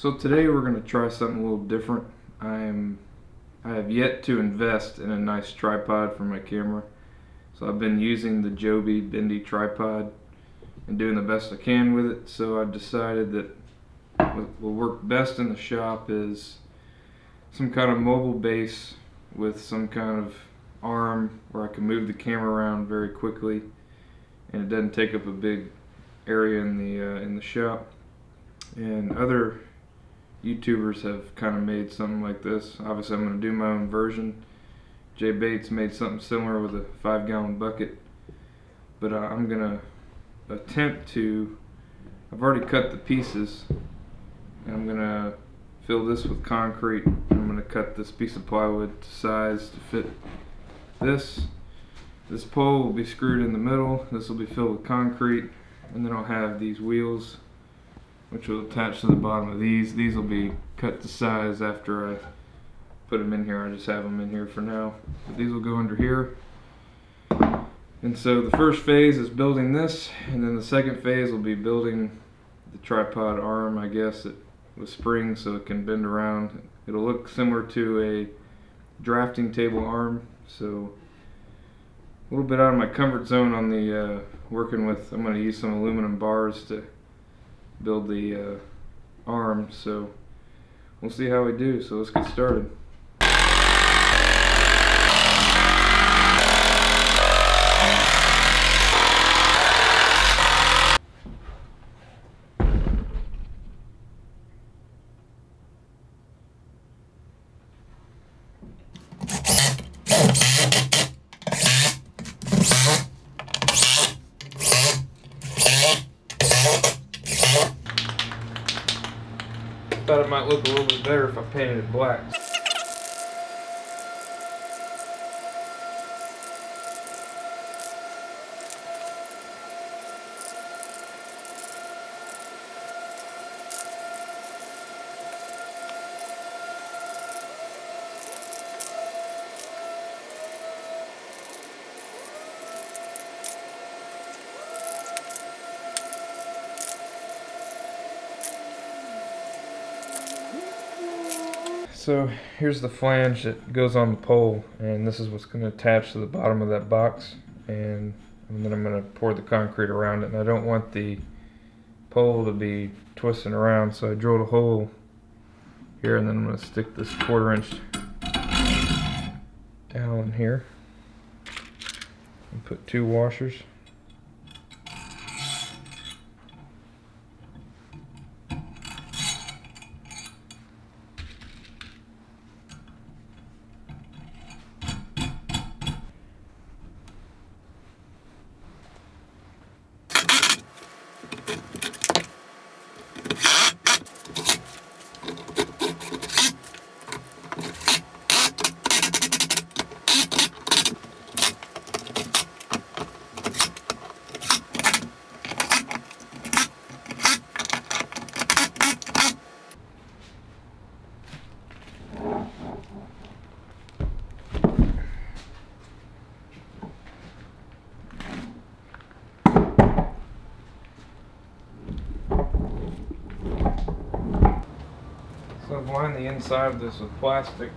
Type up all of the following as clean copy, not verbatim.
So today we're going to try something a little different. I have yet to invest in a nice tripod for my camera. So I've been using the Joby bendy tripod and doing the best I can with it. So I've decided that what will work best in the shop is some kind of mobile base with some kind of arm where I can move the camera around very quickly and it doesn't take up a big area in the shop. And other YouTubers have kind of made something like this. Obviously I'm going to do my own version. Jay Bates made something similar with a 5-gallon bucket, but I'm going to attempt to, I've already cut the pieces and I'm going to fill this with concrete. I'm going to cut this piece of plywood to size to fit this. This pole will be screwed in the middle. This will be filled with concrete, and then I'll have these wheels which will attach to the bottom of these. These will be cut to size after I put them in here. I just have them in here for now. But these will go under here. And so the first phase is building this, and then the second phase will be building the tripod arm, I guess, with springs so it can bend around. It'll look similar to a drafting table arm. So a little bit out of my comfort zone on the working with, I'm going to use some aluminum bars to build the arm, so we'll see how we do. So let's get started. Thought it might look a little bit better if I painted it black. So here's the flange that goes on the pole, and this is what's going to attach to the bottom of that box, and then I'm going to pour the concrete around it. And I don't want the pole to be twisting around, so I drilled a hole here, and then I'm going to stick this 1/4 inch down here and put 2 washers. So I've lined the inside of this with plastic,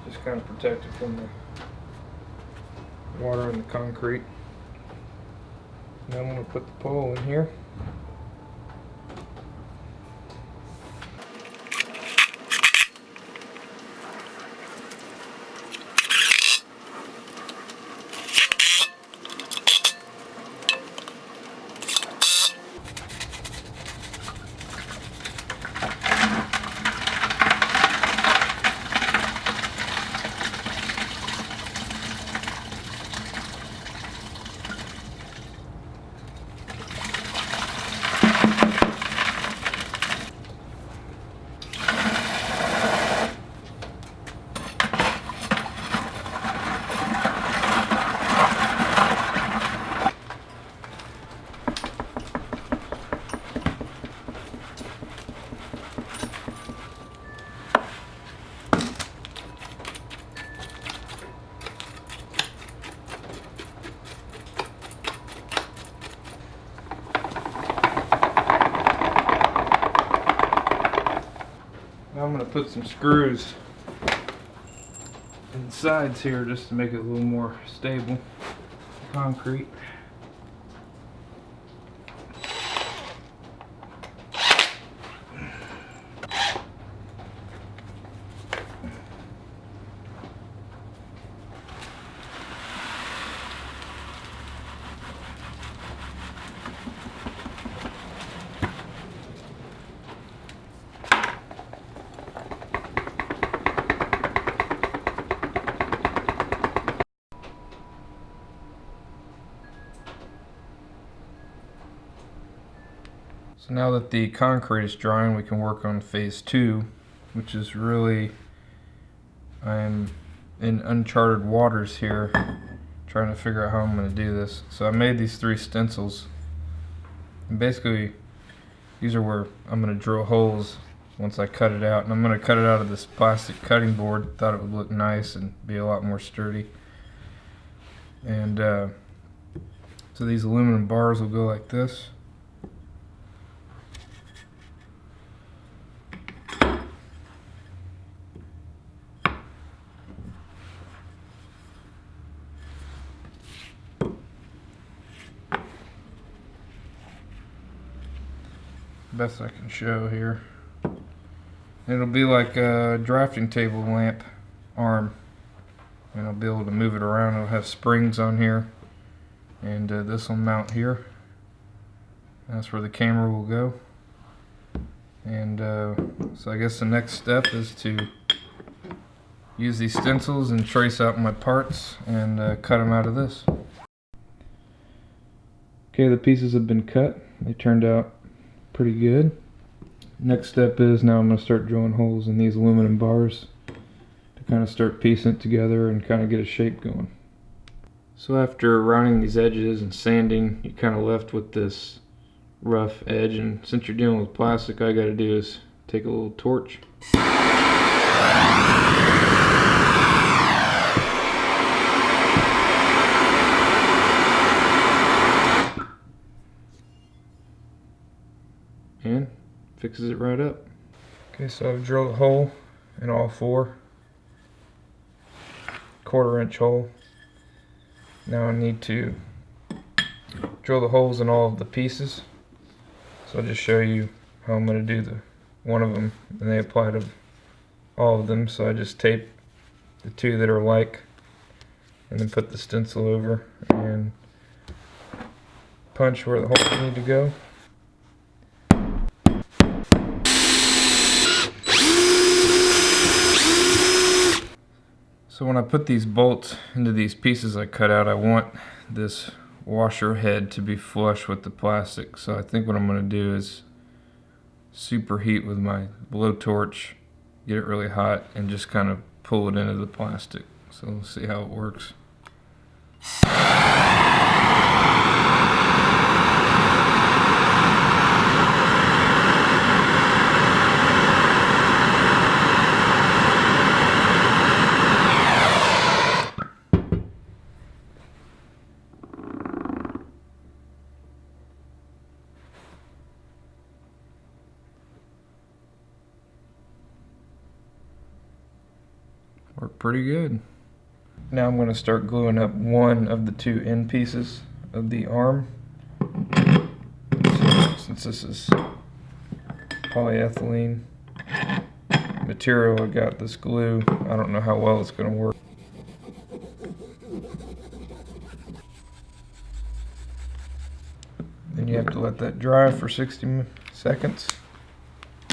just kind of protect it from the water and the concrete. Now I'm going to put the pole in here. I'm going to put some screws in the sides here just to make it a little more stable. Concrete. So now that the concrete is drying, we can work on phase 2, which is really, I'm in uncharted waters here, trying to figure out how I'm going to do this. So I made these 3 stencils, and basically these are where I'm going to drill holes once I cut it out, and I'm going to cut it out of this plastic cutting board. Thought it would look nice and be a lot more sturdy. And so these aluminum bars will go like this. Best I can show here. It'll be like a drafting table lamp arm, and I'll be able to move it around. It'll have springs on here, and this will mount here. That's where the camera will go. And so I guess the next step is to use these stencils and trace out my parts and cut them out of this. Okay, the pieces have been cut. They turned out pretty good. Next step is now I'm going to start drilling holes in these aluminum bars to kind of start piecing it together and kind of get a shape going. So after rounding these edges and sanding, you're kind of left with this rough edge, and since you're dealing with plastic, all I got to do is take a little torch. And fixes it right up. Okay, so I've drilled a hole in all 4, 1/4-inch hole. Now I need to drill the holes in all of the pieces. So I'll just show you how I'm going to do one of them, and they apply to all of them. So I just tape the 2 that are alike, and then put the stencil over and punch where the holes need to go. So when I put these bolts into these pieces I cut out, I want this washer head to be flush with the plastic. So I think what I'm going to do is superheat with my blowtorch, get it really hot, and just kind of pull it into the plastic. So we'll see how it works. Worked pretty good. Now I'm going to start gluing up one of the 2 end pieces of the arm. So, since this is polyethylene material, I got this glue. I don't know how well it's going to work. Then you have to let that dry for 60 seconds.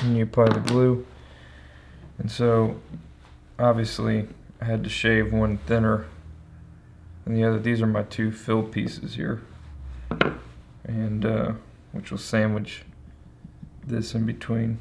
And you apply the glue. And so obviously I had to shave one thinner than the other. These are my 2 fill pieces here, and which will sandwich this in between.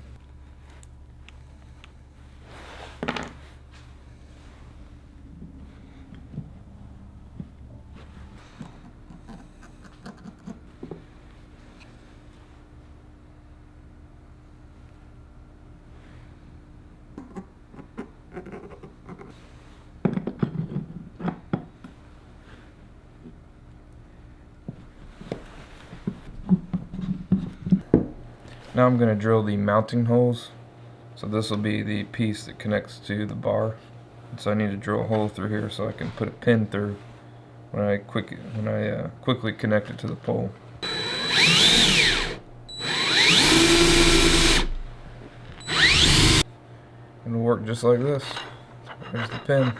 Now I'm going to drill the mounting holes So this will be the piece that connects to the bar. And so I need to drill a hole through here so I can put a pin through when I quickly connect it to the pole. And it'll work just like this. There's the pin,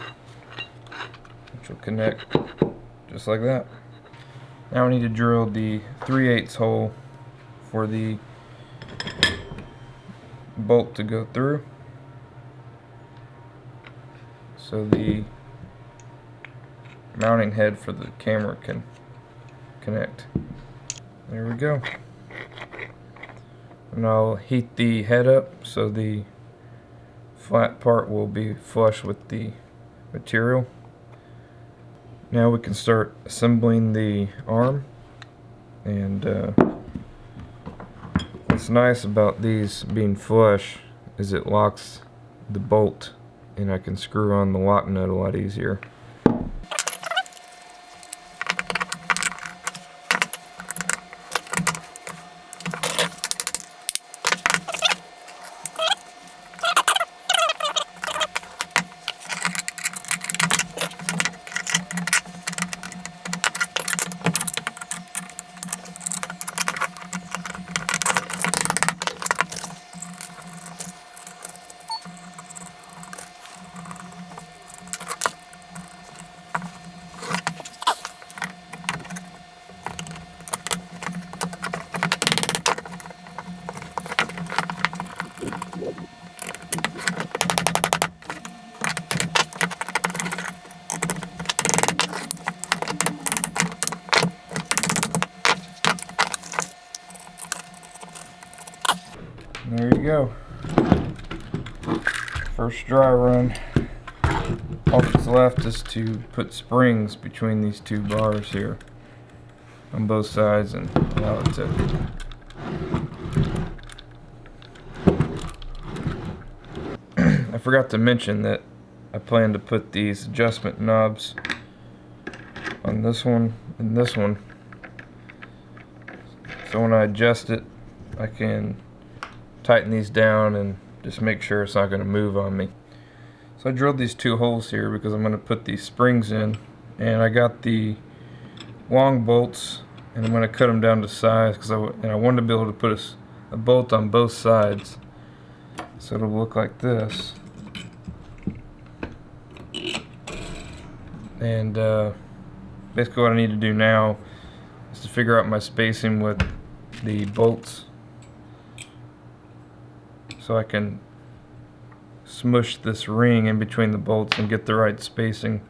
which will connect just like that. Now I need to drill the 3/8 hole for the bolt to go through, so the mounting head for the camera can connect. There we go. And I'll heat the head up so the flat part will be flush with the material. Now we can start assembling the arm, and what's nice about these being flush is it locks the bolt, and I can screw on the lock nut a lot easier. There you go. First dry run. All that's left is to put springs between these two bars here on both sides and allow it to. I forgot to mention that I plan to put these adjustment knobs on this one and this one, so when I adjust it I can tighten these down and just make sure it's not going to move on me. So I drilled these two holes here because I'm going to put these springs in, and I got the long bolts and I'm going to cut them down to size because I wanted to be able to put a bolt on both sides so it'll look like this. And basically what I need to do now is to figure out my spacing with the bolts, so I can smush this ring in between the bolts and get the right spacing,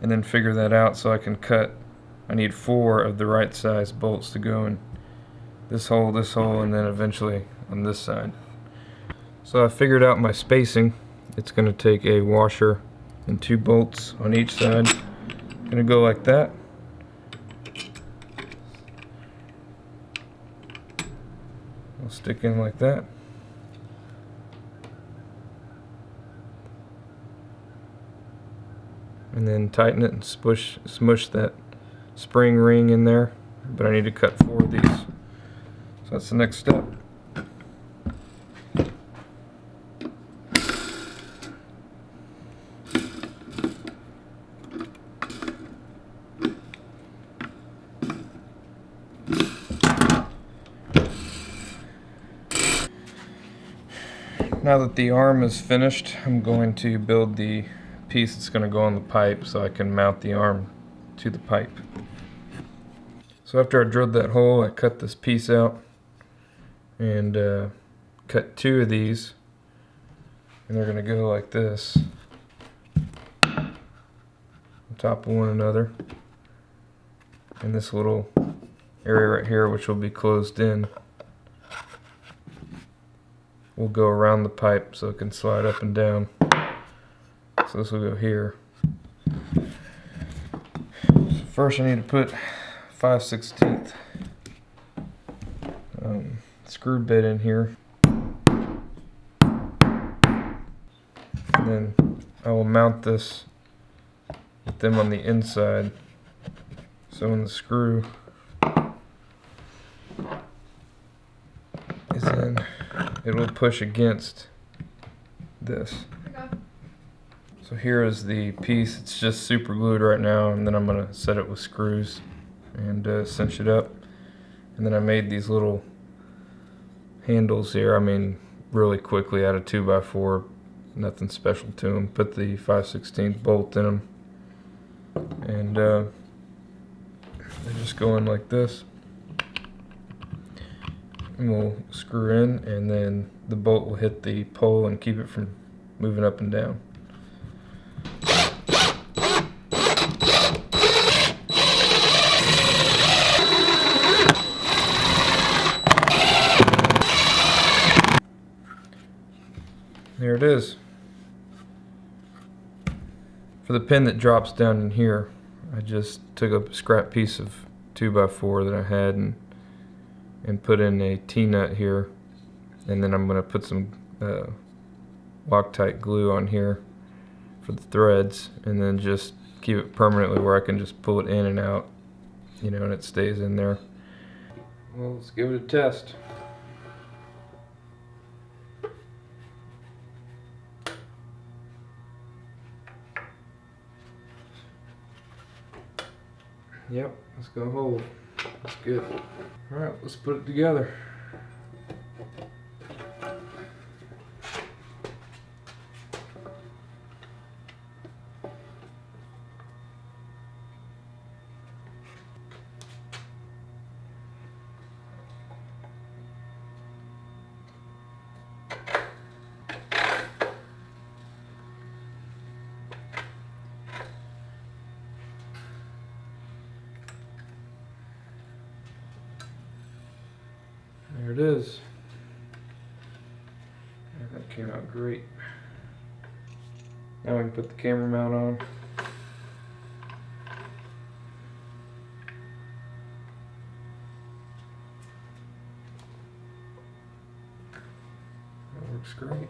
and then figure that out so I can cut. I need 4 of the right size bolts to go in this hole, and then eventually on this side. So I figured out my spacing. It's going to take a washer and 2 bolts on each side. Going to go like that. I'll stick in like that. And then tighten it and smush that spring ring in there. But I need to cut 4 of these. So that's the next step. Now that the arm is finished, I'm going to build the piece that's going to go on the pipe so I can mount the arm to the pipe. So after I drilled that hole, I cut this piece out and cut 2 of these, and they're going to go like this on top of one another, and this little area right here, which will be closed in, will go around the pipe so it can slide up and down. So this will go here. So first I need to put 5/16 screw bit in here, and then I will mount this with them on the inside, so when the screw is in, it will push against this. So here is the piece. It's just super glued right now, and then I'm gonna set it with screws and cinch it up. And then I made these little handles here. I mean, really quickly out of 2x4, nothing special to them. Put the 5/16 bolt in them, and they just go in like this. And we'll screw in, and then the bolt will hit the pole and keep it from moving up and down. There it is. For the pin that drops down in here, I just took up a scrap piece of 2x4 that I had and put in a T-nut here, and then I'm going to put some Loctite glue on here for the threads, and then just keep it permanently where I can just pull it in and out, you know, and it stays in there. Well, let's give it a test. Yep, let's go hold. That's good. Alright, let's put it together. There it is. And that came out great. Now we can put the camera mount on. That works great.